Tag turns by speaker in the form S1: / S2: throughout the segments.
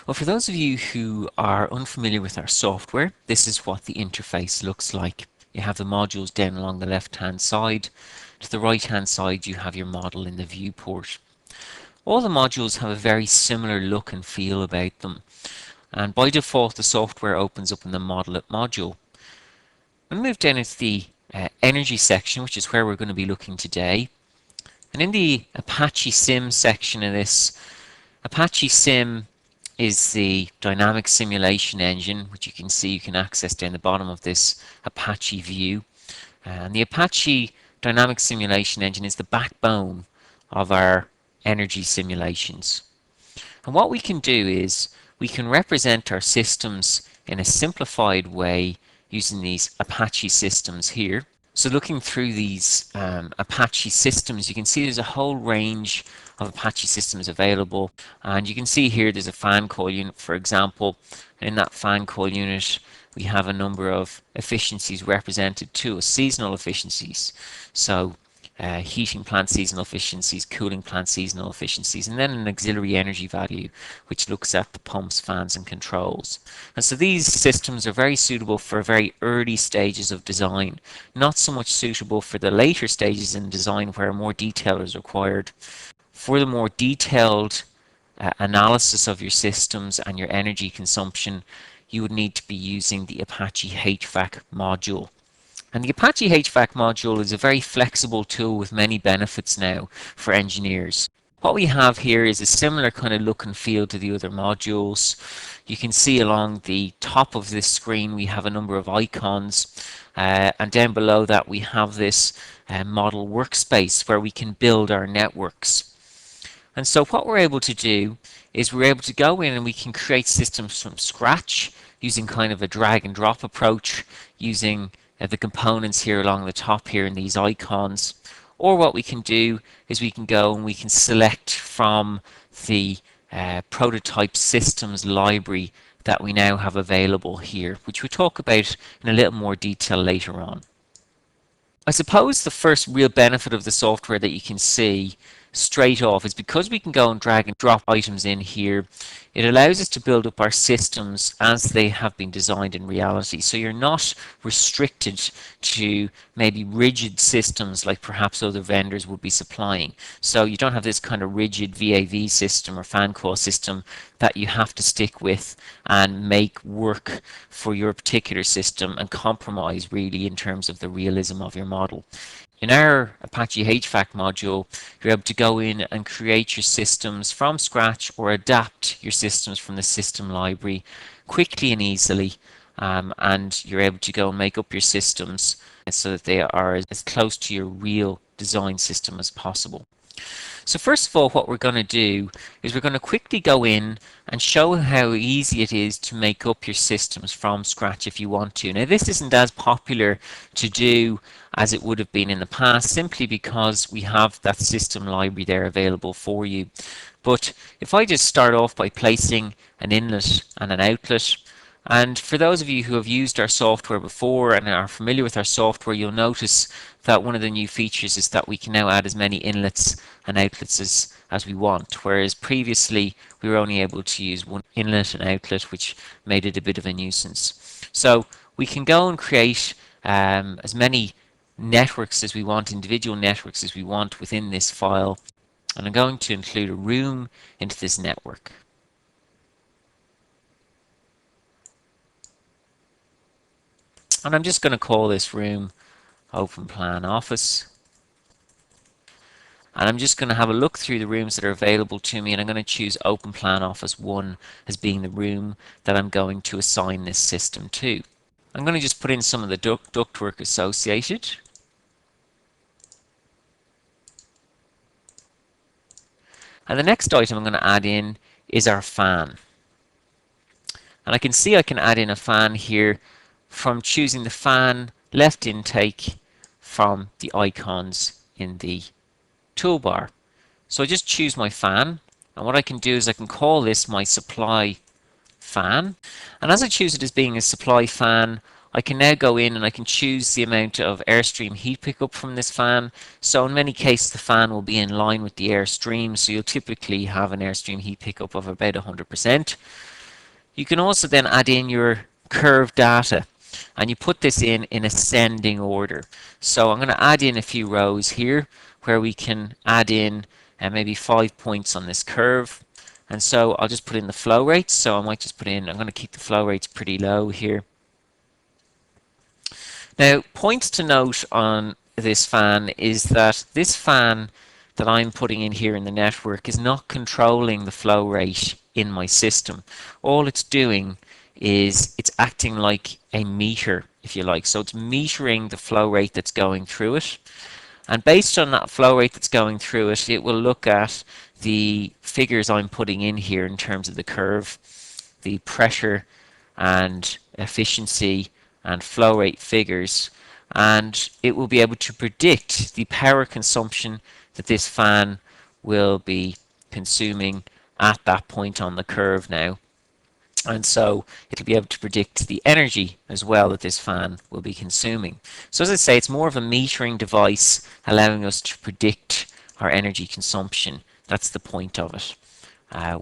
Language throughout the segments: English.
S1: Well, for those of you who are unfamiliar with our software, this is what the interface looks like. You have the modules down along the left-hand side. To the right-hand side, you have your model in the viewport. All the modules have a very similar look and feel about them. And by default, the software opens up in the Model It module. We'll move down into the energy section, which is where we're going to be looking today. And in the Apache Sim section of this, Apache Sim is the dynamic simulation engine, which you can see you can access down the bottom of this Apache view. And the Apache dynamic simulation engine is the backbone of our energy simulations. And what we can do is we can represent our systems in a simplified way using these Apache systems here. So looking through these Apache systems, you can see there's a whole range of Apache systems available. And you can see here there's a fan coil unit, for example. In that fan coil unit, we have a number of efficiencies represented too, as seasonal efficiencies. So heating plant seasonal efficiencies, cooling plant seasonal efficiencies, and then an auxiliary energy value, which looks at the pumps, fans, and controls. And so these systems are very suitable for very early stages of design, not so much suitable for the later stages in design where more detail is required. For the more detailed analysis of your systems and your energy consumption, you would need to be using the Apache HVAC module. And the Apache HVAC module is a very flexible tool with many benefits now for engineers. What we have here is a similar kind of look and feel to the other modules. You can see along the top of this screen we have a number of icons, and down below that we have this model workspace where we can build our networks. And so what we're able to do is we're able to go in and we can create systems from scratch using kind of a drag and drop approach, using the components here along the top here in these icons. Or what we can do is we can go and we can select from the prototype systems library that we now have available here, which we'll talk about in a little more detail later on. I suppose the first real benefit of the software that you can see straight off is because we can go and drag and drop items in here, it allows us to build up our systems as they have been designed in reality. So you're not restricted to maybe rigid systems like perhaps other vendors would be supplying. So you don't have this kind of rigid VAV system or fan coil system that you have to stick with and make work for your particular system and compromise really in terms of the realism of your model. In our Apache HVAC module, you're able to go in and create your systems from scratch or adapt your systems from the system library quickly and easily, and you're able to go and make up your systems so that they are as close to your real design system as possible. So first of all, what we're going to do is we're going to quickly go in and show how easy it is to make up your systems from scratch if you want to. Now this isn't as popular to do as it would have been in the past, simply because we have that system library there available for you. But if I just start off by placing an inlet and an outlet, and for those of you who have used our software before and are familiar with our software, you'll notice that one of the new features is that we can now add as many inlets and outlets as we want, whereas previously we were only able to use one inlet and outlet, which made it a bit of a nuisance. So we can go and create as many networks as we want, individual networks as we want within this file, and I'm going to include a room into this network. And I'm just going to call this room Open Plan Office. And I'm just going to have a look through the rooms that are available to me, and I'm going to choose Open Plan Office 1 as being the room that I'm going to assign this system to. I'm going to just put in some of the ductwork associated. And the next item I'm going to add in is our fan. And I can see I can add in a fan here from choosing the fan left intake from the icons in the toolbar. So I just choose my fan, and what I can do is I can call this my supply fan. And as I choose it as being a supply fan, I can now go in and I can choose the amount of airstream heat pickup from this fan. So in many cases the fan will be in line with the airstream, so you'll typically have an airstream heat pickup of about 100%. You can also then add in your curve data, and you put this in ascending order. So I'm going to add in a few rows here where we can add in maybe 5 points on this curve. And so I'll just put in the flow rates. So I might just put in, I'm going to keep the flow rates pretty low here. Now, points to note on this fan is that this fan that I'm putting in here in the network is not controlling the flow rate in my system. All it's doing is it's acting like a meter, if you like. So it's metering the flow rate that's going through it. And based on that flow rate that's going through it, it will look at the figures I'm putting in here in terms of the curve, the pressure and efficiency and flow rate figures, and it will be able to predict the power consumption that this fan will be consuming at that point on the curve now. And so it'll be able to predict the energy as well that this fan will be consuming. So as I say, it's more of a metering device allowing us to predict our energy consumption. That's the point of it.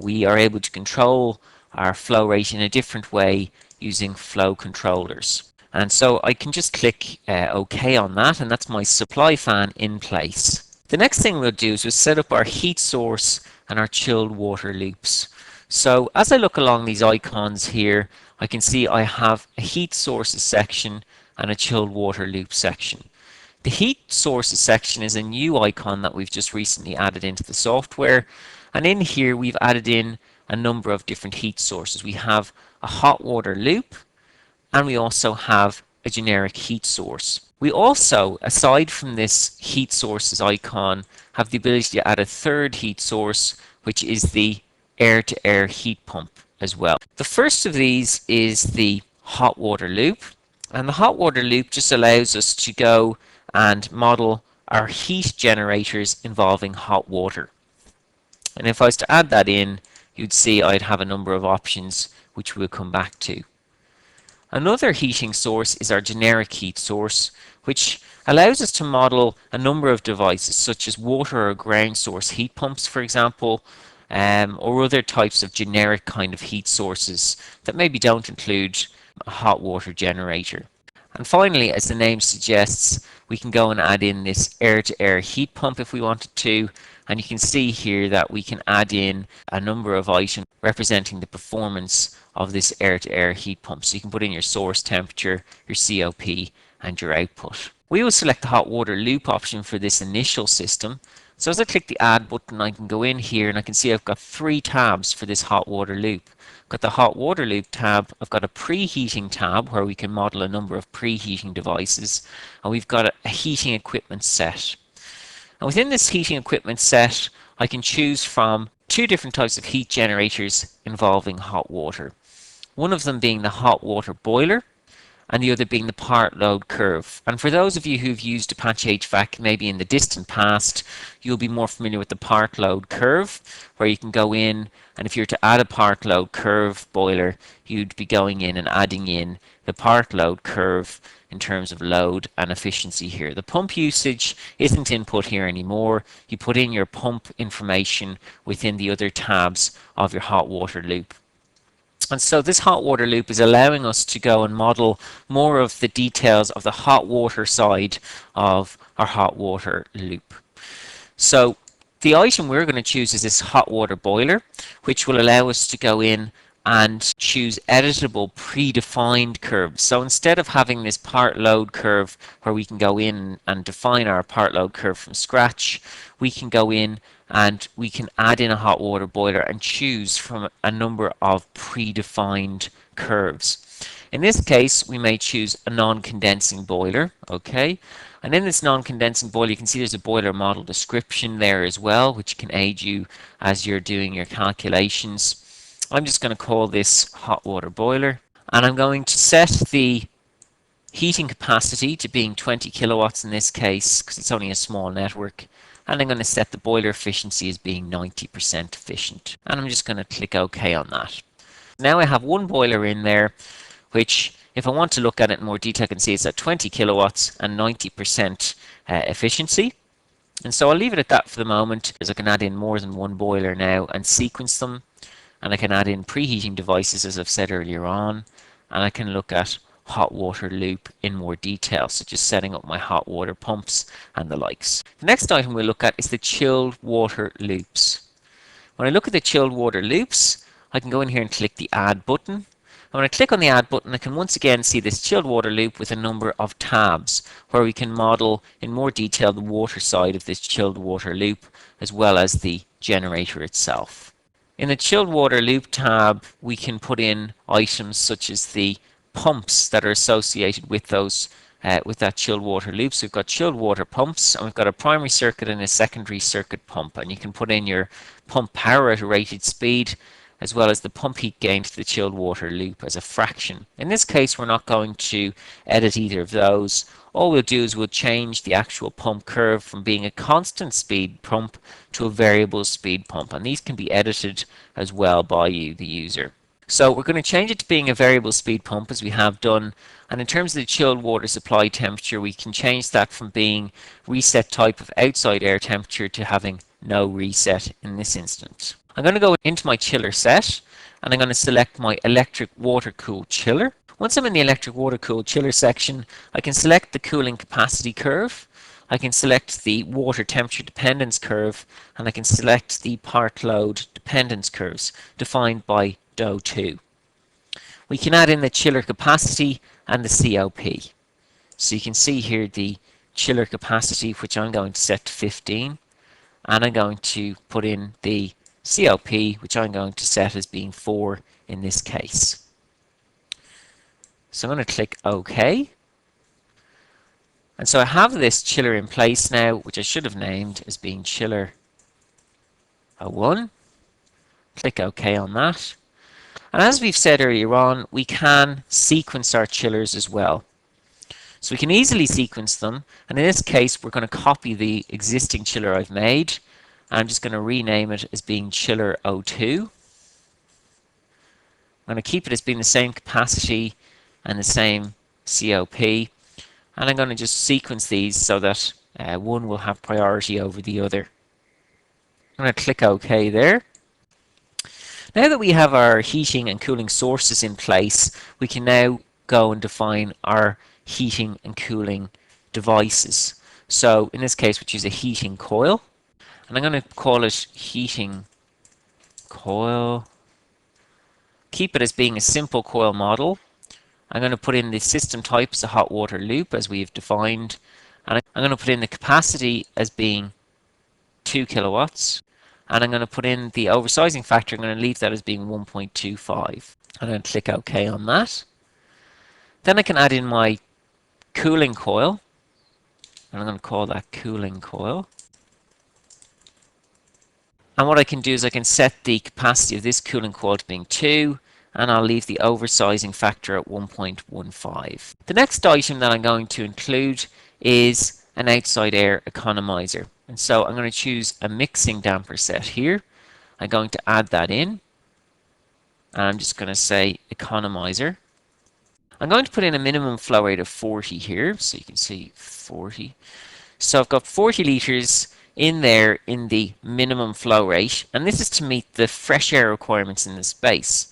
S1: We are able to control our flow rate in a different way using flow controllers. And so I can just click OK on that, and that's my supply fan in place. The next thing we'll do is we'll set up our heat source and our chilled water loops. So as I look along these icons here, I can see I have a heat sources section and a chilled water loop section. The heat sources section is a new icon that we've just recently added into the software, and in here we've added in a number of different heat sources. We have a hot water loop, and we also have a generic heat source. We also, aside from this heat sources icon, have the ability to add a third heat source, which is the air-to-air heat pump as well. The first of these is the hot water loop, and the hot water loop just allows us to go and model our heat generators involving hot water. And if I was to add that in, you'd see I'd have a number of options which we'll come back to. Another heating source is our generic heat source, which allows us to model a number of devices such as water or ground source heat pumps, for example, or other types of generic kind of heat sources that maybe don't include a hot water generator. And finally, as the name suggests, we can go and add in this air-to-air heat pump if we wanted to, and you can see here that we can add in a number of items representing the performance of this air-to-air heat pump. So you can put in your source temperature, your COP, and your output. We will select the hot water loop option for this initial system. So as I click the add button, I can go in here and I can see I've got 3 tabs for this hot water loop. I've got the hot water loop tab, I've got a preheating tab where we can model a number of preheating devices, and we've got a heating equipment set. And within this heating equipment set, I can choose from 2 different types of heat generators involving hot water. One of them being the hot water boiler, and the other being the part load curve. And for those of you who've used Apache HVAC maybe in the distant past, you'll be more familiar with the part load curve, where you can go in, and if you're to add a part load curve boiler, you'd be going in and adding in the part load curve in terms of load and efficiency here. The pump usage isn't input here anymore. You put in your pump information within the other tabs of your hot water loop. And so this hot water loop is allowing us to go and model more of the details of the hot water side of our hot water loop. So the item we're going to choose is this hot water boiler, which will allow us to go in and choose editable predefined curves. So instead of having this part load curve where we can go in and define our part load curve from scratch, we can go in and we can add in a hot water boiler and choose from a number of predefined curves. In this case, we may choose a non-condensing boiler, okay? And in this non-condensing boiler, you can see there's a boiler model description there as well, which can aid you as you're doing your calculations. I'm just going to call this hot water boiler, and I'm going to set the heating capacity to being 20 kilowatts in this case, because it's only a small network. And I'm going to set the boiler efficiency as being 90% efficient. And I'm just going to click OK on that. Now I have one boiler in there which if I want to look at it in more detail, I can see it's at 20 kilowatts and 90% efficiency. And so I'll leave it at that for the moment, as I can add in more than one boiler now and sequence them. And I can add in preheating devices, as I've said earlier on. And I can look at hot water loop in more detail, such as setting up my hot water pumps and the likes. The next item we'll look at is the chilled water loops. When I look at the chilled water loops, I can go in here and click the Add button. And when I click on the Add button, I can once again see this chilled water loop with a number of tabs where we can model in more detail the water side of this chilled water loop, as well as the generator itself. In the chilled water loop tab, we can put in items such as the pumps that are associated with those with that chilled water loop. So we've got chilled water pumps, and we've got a primary circuit and a secondary circuit pump, and you can put in your pump power at a rated speed, as well as the pump heat gain to the chilled water loop as a fraction. In this case, we're not going to edit either of those. All we'll do is we'll change the actual pump curve from being a constant speed pump to a variable speed pump, and these can be edited as well by you, the user. So we're going to change it to being a variable speed pump, as we have done, and in terms of the chilled water supply temperature, we can change that from being reset type of outside air temperature to having no reset in this instance. I'm going to go into my chiller set, and I'm going to select my electric water cooled chiller. Once I'm in the electric water cooled chiller section, I can select the cooling capacity curve, I can select the water temperature dependence curve, and I can select the part load dependence curves defined by DO2. We can add in the chiller capacity and the COP. So you can see here the chiller capacity, which I'm going to set to 15, and I'm going to put in the COP, which I'm going to set as being 4 in this case. So I'm going to click OK. And so I have this chiller in place now, which I should have named as being chiller 01. Click OK on that. And as we've said earlier on, we can sequence our chillers as well. So we can easily sequence them, and in this case we're going to copy the existing chiller I've made. I'm just going to rename it as being chiller 02. I'm going to keep it as being the same capacity and the same COP, and I'm going to just sequence these so that one will have priority over the other. I'm going to click OK there. Now that we have our heating and cooling sources in place, we can now go and define our heating and cooling devices. So in this case, we choose a heating coil, and I'm going to call it heating coil. Keep it as being a simple coil model. I'm going to put in the system type as a hot water loop, as we've defined, and I'm going to put in the capacity as being 2 kilowatts, and I'm going to put in the oversizing factor. I'm going to leave that as being 1.25. I'm going to click OK on that. Then I can add in my cooling coil, and I'm going to call that cooling coil. And what I can do is I can set the capacity of this cooling coil to being 2, and I'll leave the oversizing factor at 1.15. The next item that I'm going to include is an outside air economizer. And so I'm going to choose a mixing damper set here. I'm going to add that in, and I'm just going to say economizer. I'm going to put in a minimum flow rate of 40 here, so you can see 40. So I've got 40 litres in there in the minimum flow rate, and this is to meet the fresh air requirements in the space.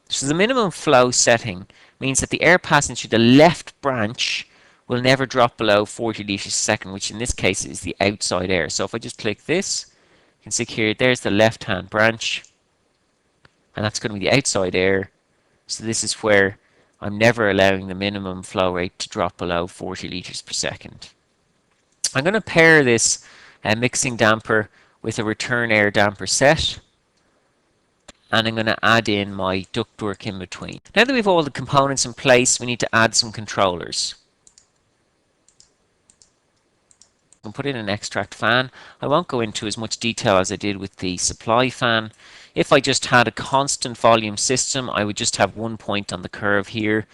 S1: So the minimum flow setting means that the air passing through the left branch will never drop below 40 litres a second, which in this case is the outside air. So if I just click this, you can see here, there's the left-hand branch, and that's going to be the outside air. So this is where I'm never allowing the minimum flow rate to drop below 40 litres per second. I'm going to pair this mixing damper with a return air damper set, and I'm going to add in my ductwork in between. Now that we've all the components in place, we need to add some controllers. I can put in an extract fan. I won't go into as much detail as I did with the supply fan. If I just had a constant volume system, I would just have 1 point on the curve here.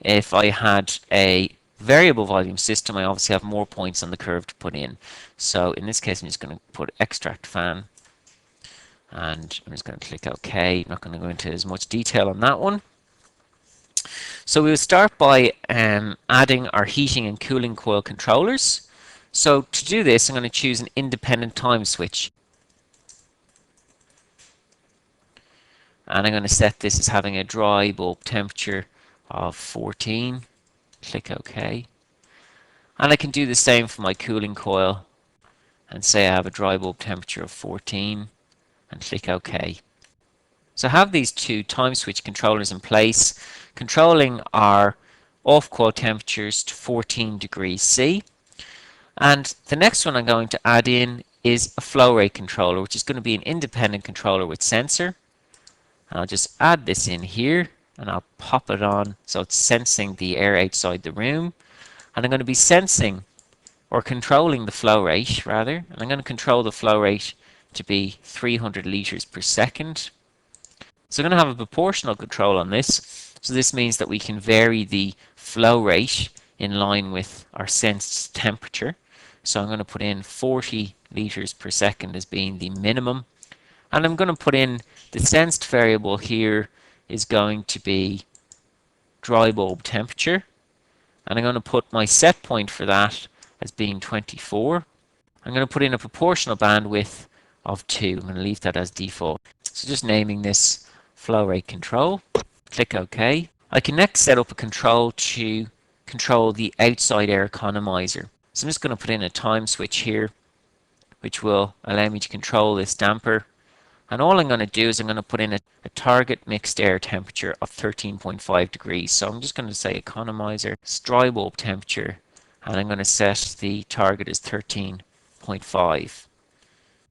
S1: If I had a variable volume system, I obviously have more points on the curve to put in. So in this case, I'm just going to put extract fan, and I'm just going to click OK. I'm not going to go into as much detail on that one. So we'll start by adding our heating and cooling coil controllers. So to do this, I'm going to choose an independent time switch. And I'm going to set this as having a dry bulb temperature of 14. Click OK. And I can do the same for my cooling coil and say I have a dry bulb temperature of 14 and click OK. So I have these two time switch controllers in place, controlling our off coil temperatures to 14 degrees C. And the next one I'm going to add in is a flow rate controller, which is going to be an independent controller with sensor. And I'll just add this in here and I'll pop it on so it's sensing the air outside the room. And I'm going to be sensing or controlling the flow rate rather. And I'm going to control the flow rate to be 300 liters per second. So I'm going to have a proportional control on this. So this means that we can vary the flow rate in line with our sensed temperature. So I'm going to put in 40 liters per second as being the minimum. And I'm going to put in the sensed variable here is going to be dry bulb temperature. And I'm going to put my set point for that as being 24. I'm going to put in a proportional bandwidth of 2. I'm going to leave that as default. So just naming this flow rate control. Click OK. I can next set up a control to control the outside air economizer. So I'm just going to put in a time switch here, which will allow me to control this damper. And all I'm going to do is I'm going to put in a target mixed air temperature of 13.5 degrees. So I'm just going to say economizer, dry bulb temperature, and I'm going to set the target as 13.5.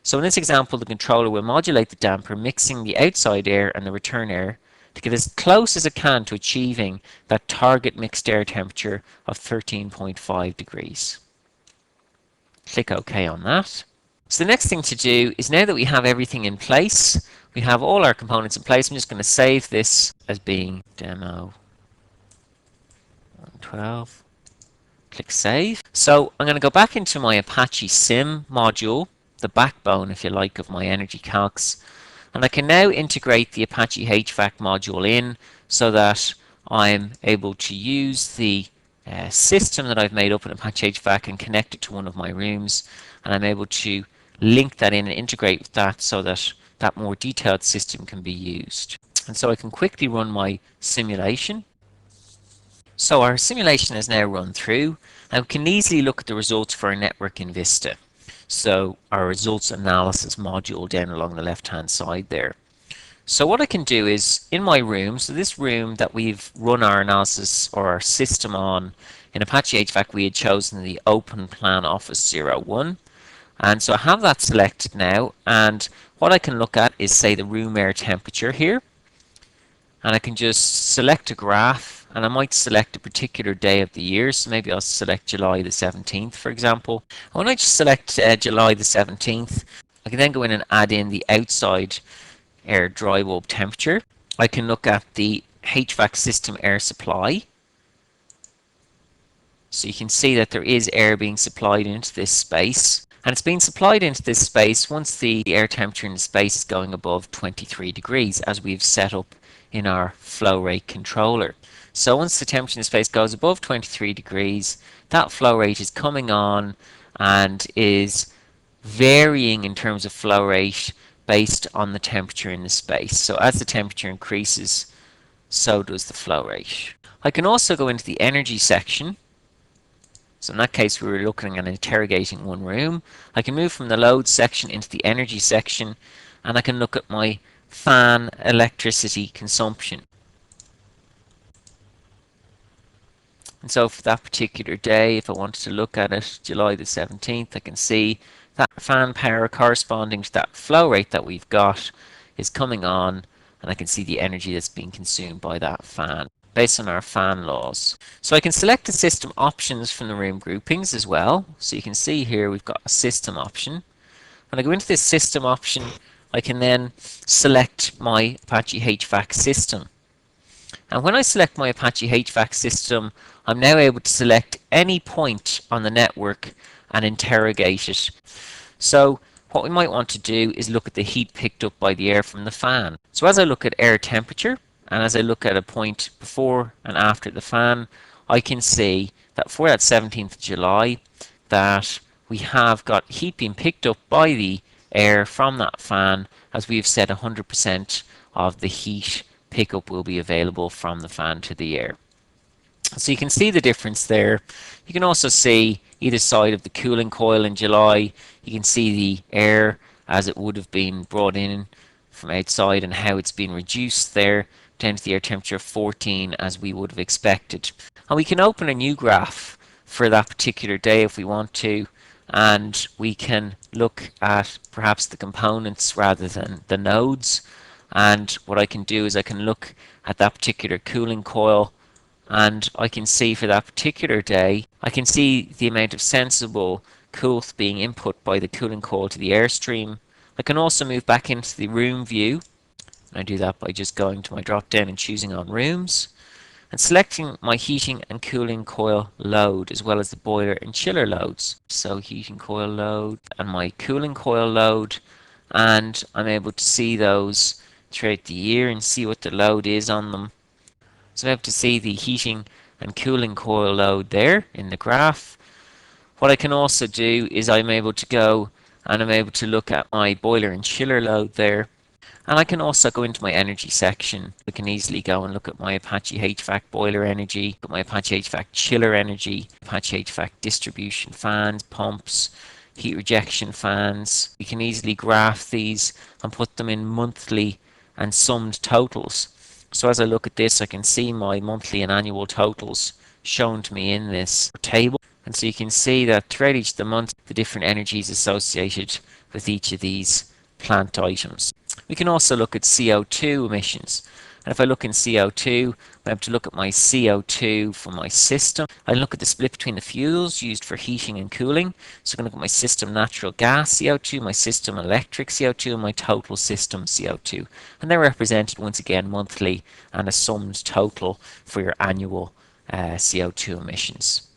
S1: So in this example, the controller will modulate the damper, mixing the outside air and the return air to get as close as it can to achieving that target mixed air temperature of 13.5 degrees. Click OK on that. So the next thing to do is, now that we have everything in place, we have all our components in place, I'm just going to save this as being demo 112. Click save. So I'm going to go back into my Apache Sim module, the backbone, if you like, of my energy calcs. And I can now integrate the Apache HVAC module in so that I'm able to use the system that I've made up in Apache HVAC and connect it to one of my rooms. And I'm able to link that in and integrate with that so that that more detailed system can be used. And so I can quickly run my simulation. So our simulation is now run through, and we can easily look at the results for our network in Vista. So our results analysis module down along the left hand side there. So what I can do is, in my room, so this room that we've run our analysis or our system on in Apache HVAC, we had chosen the Open Plan Office 01. And so I have that selected now, and what I can look at is, say, the room air temperature here. And I can just select a graph, and I might select a particular day of the year. So maybe I'll select July the 17th, for example. And when I just select July the 17th, I can then go in and add in the outside air dry bulb temperature. I can look at the HVAC system air supply. So you can see that there is air being supplied into this space. And it's being supplied into this space once the air temperature in the space is going above 23 degrees, as we've set up in our flow rate controller. So once the temperature in the space goes above 23 degrees, that flow rate is coming on and is varying in terms of flow rate based on the temperature in the space. So as the temperature increases, so does the flow rate. I can also go into the energy section. So in that case, we were looking at interrogating one room. I can move from the load section into the energy section, and I can look at my fan electricity consumption. And so for that particular day, if I wanted to look at it, July the 17th, I can see that fan power corresponding to that flow rate that we've got is coming on, and I can see the energy that's being consumed by that fan based on our fan laws. So I can select the system options from the room groupings as well. So you can see here we've got a system option. When I go into this system option, I can then select my Apache HVAC system. And when I select my Apache HVAC system, I'm now able to select any point on the network and interrogate it. So what we might want to do is look at the heat picked up by the air from the fan. So as I look at air temperature, And as I look at a point before and after the fan, I can see that for that 17th of July, that we have got heat being picked up by the air from that fan. As we've said, 100% of the heat pickup will be available from the fan to the air. So you can see the difference there. You can also see either side of the cooling coil in July. You can see the air as it would have been brought in from outside and how it's been reduced there down to the air temperature of 14 as we would have expected. And we can open a new graph for that particular day if we want to, and we can look at perhaps the components rather than the nodes. And what I can do is I can look at that particular cooling coil, and I can see for that particular day, I can see the amount of sensible coolant being input by the cooling coil to the airstream. I can also move back into the room view. I do that by just going to my drop down and choosing on rooms and selecting my heating and cooling coil load as well as the boiler and chiller loads. So heating coil load and my cooling coil load, and I'm able to see those throughout the year and see what the load is on them. So I'm able to see the heating and cooling coil load there in the graph. What I can also do is I'm able to go and I'm able to look at my boiler and chiller load there. And I can also go into my energy section. I can easily go and look at my Apache HVAC boiler energy, my Apache HVAC chiller energy, Apache HVAC distribution fans, pumps, heat rejection fans. We can easily graph these and put them in monthly and summed totals. So as I look at this, I can see my monthly and annual totals shown to me in this table. And so you can see that throughout each of the month, the different energies associated with each of these plant items. We can also look at CO2 emissions. And if I look in CO2, I'm able to look at my CO2 for my system. I look at the split between the fuels used for heating and cooling. So I'm going to look at my system natural gas CO2, my system electric CO2, and my total system CO2. And they're represented once again monthly and a summed total for your annual CO2 emissions.